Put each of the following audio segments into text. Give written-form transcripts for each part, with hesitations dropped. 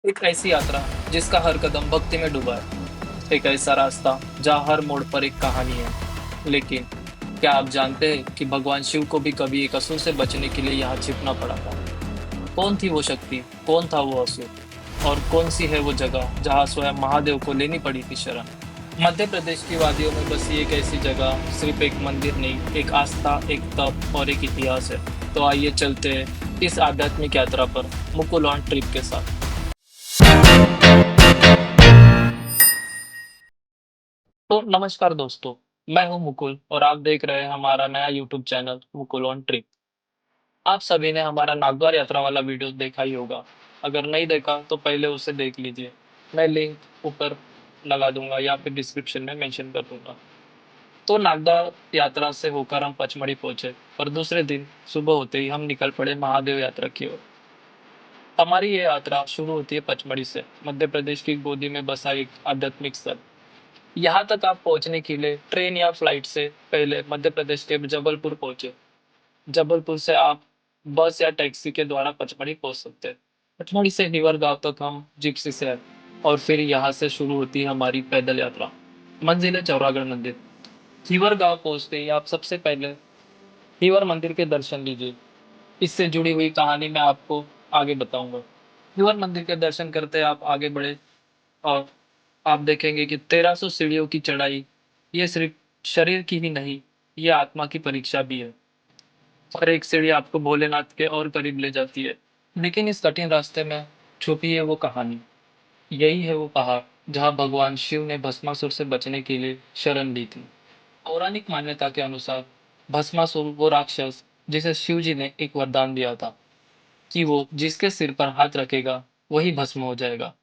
एक ऐसी यात्रा जिसका हर कदम भक्ति में डूबा है। एक ऐसा रास्ता जहाँ हर मोड़ पर एक कहानी है। लेकिन क्या आप जानते हैं कि भगवान शिव को भी कभी एक असुर से बचने के लिए यहाँ छिपना पड़ा था? कौन थी वो शक्ति? कौन था वो असुर? और कौन सी है वो जगह जहाँ स्वयं महादेव को लेनी पड़ी थी शरण? मध्य प्रदेश की वादियों में बसी एक ऐसी जगह सिर्फ एक मंदिर नहीं, एक आस्था, एक तप और एक इतिहास है। तो आइए चलते हैं इस आध्यात्मिक यात्रा पर मुकुल ऑन ट्रिप के साथ। तो नमस्कार दोस्तों, मैं हूं मुकुल और आप देख रहे हैं हमारा नया YouTube channel Mukul on trip. आप सभी ने हमारा नागद्वार यात्रा वाला वीडियो देखा ही होगा। अगर नहीं देखा तो पहले उसे देख लीजिए। मैं लिंक ऊपर लगा दूंगा या फिर डिस्क्रिप्शन में मेंशन कर दूंगा। तो नागद्वार यात्रा से होकर हम पचमढ़ी पहुंचे और दूसरे दिन सुबह होते ही हम निकल पड़े महादेव यात्रा की ओर। हमारी ये यात्रा शुरू होती है पचमढ़ी से, मध्य प्रदेश की गोदी में बसा एक आध्यात्मिक स्थल। यहाँ तक आप पहुँचने के लिए ट्रेन या फ्लाइट से पहले मध्य प्रदेश के जबलपुर पहुँचे। जबलपुर से आप बस या टैक्सी के द्वारा पचमढ़ी पहुँच सकते हैं। पचमढ़ी से हिवर गांव तक हम जिप्सी से हैं और फिर यहाँ से शुरू होती है हमारी पैदल यात्रा। मंजिल है चौरागढ़ मंदिर। हिवर गांव पहुँचते ही आप सबसे पहले हिवर मंदिर के दर्शन लीजिए। इससे जुड़ी हुई कहानी मैं आपको आगे बताऊंगा। हिवर मंदिर के दर्शन करते आप आगे बढ़े और आप देखेंगे कि 1300 सीढ़ियों की चढ़ाई, ये सिर्फ शरीर की ही नहीं, ये आत्मा की परीक्षा भी है। और एक सीढ़ी आपको भोलेनाथ के और करीब ले जाती है। लेकिन इस कठिन रास्ते में छुपी है वो कहानी। यही है वो पहाड़ जहाँ भगवान शिव ने भस्मासुर से बचने के लिए शरण ली थी। पौराणिक मान्यता के अनुसार भस्मासुर वो राक्षस जिसे शिव जी ने एक वरदान दिया था कि वो जिसके सिर पर हाथ रखेगा वही भस्म हो जाएगा।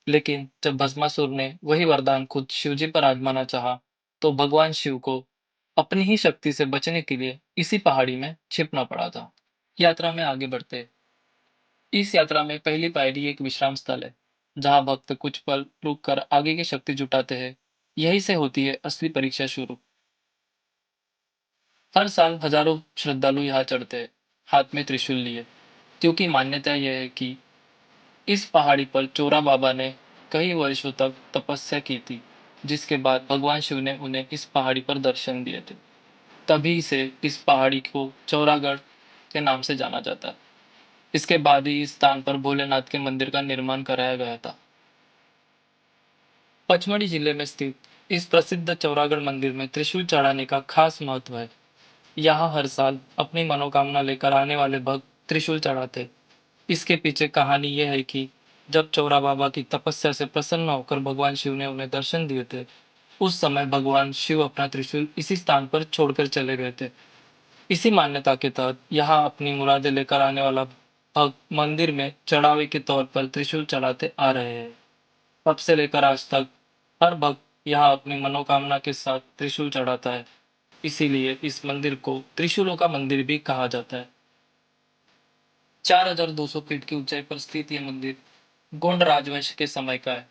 लेकिन जब भस्मासुर ने वही वरदान खुद शिवजी पर आजमाना चाहा, तो भगवान शिव को अपनी ही शक्ति से बचने के लिए इसी पहाड़ी में छिपना पड़ा था। यात्रा में आगे बढ़ते। इस यात्रा में पहली पायरी एक विश्राम स्थल है, जहाँ भक्त कुछ पल रुक कर आगे की शक्ति जुटाते हैं। यहीं से होती है असली परीक्षा शुरू। हर साल हजारों श्रद्धालु यहाँ चढ़ते हैं, हाथ में त्रिशूल लिए, क्योंकि मान्यता यह है कि इस पहाड़ी पर चोरा बाबा ने कई वर्षों तक तपस्या की थी, जिसके बाद भगवान शिव ने उन्हें इस पहाड़ी पर दर्शन दिए थे। तभी से इस पहाड़ी को चौरागढ़ के नाम से जाना जाता है। इसके बाद ही इस स्थान पर भोलेनाथ के मंदिर का निर्माण कराया गया था। पचमढ़ी जिले में स्थित इस प्रसिद्ध चौरागढ़ मंदिर में त्रिशूल चढ़ाने का खास महत्व है। यहाँ हर साल अपनी मनोकामना लेकर आने वाले भक्त त्रिशूल चढ़ाते। इसके पीछे कहानी यह है कि जब चौरा बाबा की तपस्या से प्रसन्न होकर भगवान शिव ने उन्हें दर्शन दिए थे, उस समय भगवान शिव अपना त्रिशूल इसी स्थान पर छोड़कर चले गए थे। इसी मान्यता के तहत यहाँ अपनी मुरादें लेकर आने वाला भक्त मंदिर में चढ़ावे के तौर पर त्रिशूल चढ़ाते आ रहे हैं। तब से लेकर आज तक हर भक्त यहाँ अपनी मनोकामना के साथ त्रिशूल चढ़ाता है। इसीलिए इस मंदिर को त्रिशूलों का मंदिर भी कहा जाता है। 4200 फीट की ऊंचाई पर स्थित यह मंदिर गोंड राजवंश के समय का है।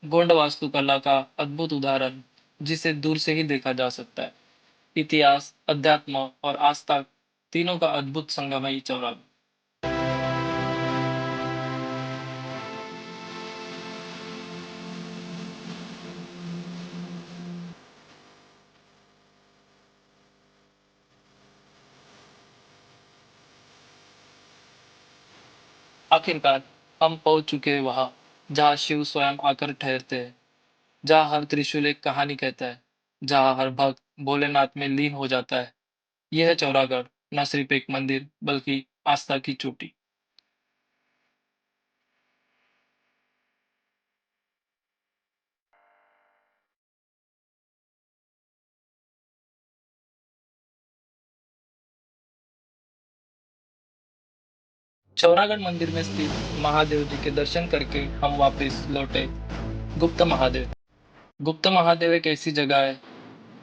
गोंड वास्तुकला का अद्भुत उदाहरण, जिसे दूर से ही देखा जा सकता है। इतिहास, अध्यात्म और आस्था तीनों का अद्भुत संगम है ये चौराहा। आखिरकार हम पहुंच चुके हैं वहां जहां शिव स्वयं आकर ठहरते हैं, जहां हर त्रिशूल एक कहानी कहता है, जहां हर भक्त भोलेनाथ में लीन हो जाता है। यह है चौरागढ़, न सिर्फ एक मंदिर बल्कि आस्था की चोटी। चौरागढ़ मंदिर में स्थित महादेव जी के दर्शन करके हम वापस लौटे। गुप्त महादेव। गुप्त महादेव एक ऐसी जगह है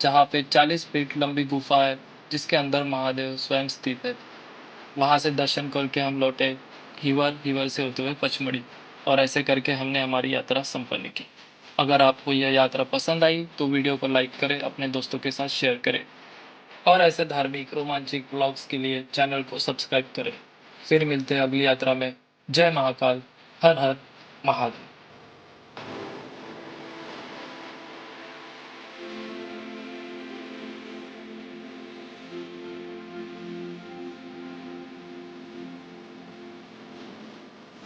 जहाँ पे 40 फीट लंबी गुफा है, जिसके अंदर महादेव स्वयं स्थित है। वहां से दर्शन करके हम लौटे हिवर, हिवर से होते हुए पचमढ़ी, और ऐसे करके हमने हमारी यात्रा संपन्न की। अगर आपको यह यात्रा पसंद आई तो वीडियो को लाइक करें, अपने दोस्तों के साथ शेयर करें और ऐसे धार्मिक रोमांचिक ब्लॉग्स के लिए चैनल को सब्सक्राइब करें। फिर मिलते हैं अगली यात्रा में। जय महाकाल। हर हर महादेव।